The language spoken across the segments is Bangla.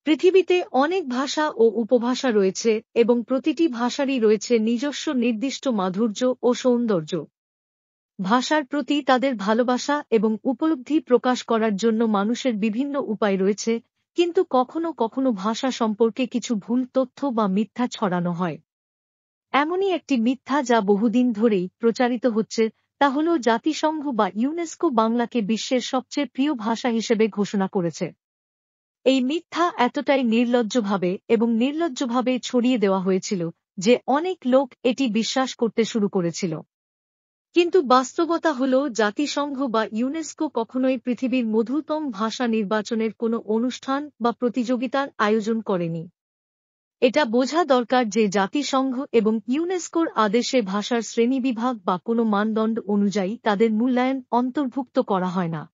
পৃথিবীতে অনেক ভাষা ও উপভাষা রয়েছে এবং প্রতিটি ভাষারই রয়েছে নিজস্ব নির্দিষ্ট মাধুর্য ও সৌন্দর্য। ভাষার প্রতি তাদের ভালোবাসা এবং উপলব্ধি প্রকাশ করার জন্য মানুষের বিভিন্ন উপায় রয়েছে, কিন্তু কখনো কখনো ভাষা সম্পর্কে কিছু ভুল তথ্য বা মিথ্যা ছড়ানো হয়। এমনই একটি মিথ্যা যা বহুদিন ধরেই প্রচারিত হচ্ছে, তা হল জাতিসংঘ বা ইউনেস্কো বাংলাকে বিশ্বের সবচেয়ে প্রিয় ভাষা হিসেবে ঘোষণা করেছে। এই মিথ্যা এতটাই নির্লজ্জভাবে ছড়িয়ে দেওয়া হয়েছিল যে অনেক লোক এটি বিশ্বাস করতে শুরু করেছিল। কিন্তু বাস্তবতা হল জাতিসংঘ বা ইউনেস্কো কখনোই পৃথিবীর মধুরতম ভাষা নির্বাচনের কোনো অনুষ্ঠান বা প্রতিযোগিতার আয়োজন করেনি। এটা বোঝা দরকার যে জাতিসংঘ এবং ইউনেস্কোর আদেশে ভাষার শ্রেণীবিভাগ বা কোনো মানদণ্ড অনুযায়ী তাদের মূল্যায়ন অন্তর্ভুক্ত করা হয় না।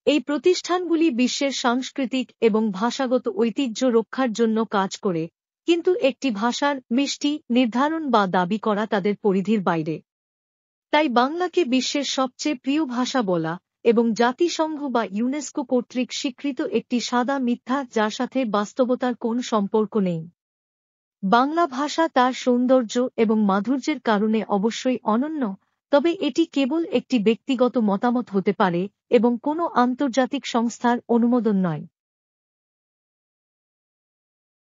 এই প্রতিষ্ঠানগুলি বিশ্বের সাংস্কৃতিক এবং ভাষাগত ঐতিহ্য রক্ষার জন্য কাজ করে, কিন্তু একটি ভাষার মিষ্টি নির্ধারণ বা দাবি করা তাদের পরিধির বাইরে। তাই বাংলাকে বিশ্বের সবচেয়ে প্রিয় ভাষা বলা এবং জাতিসংঘ বা ইউনেস্কো কর্তৃক স্বীকৃত একটি সাদা মিথ্যা যার সাথে বাস্তবতার কোন সম্পর্ক নেই। বাংলা ভাষা তার সৌন্দর্য এবং মাধুর্যের কারণে অবশ্যই অনন্য, তবে এটি কেবল একটি ব্যক্তিগত মতামত হতে পারে এবং কোনো আন্তর্জাতিক সংস্থার অনুমোদন নয়।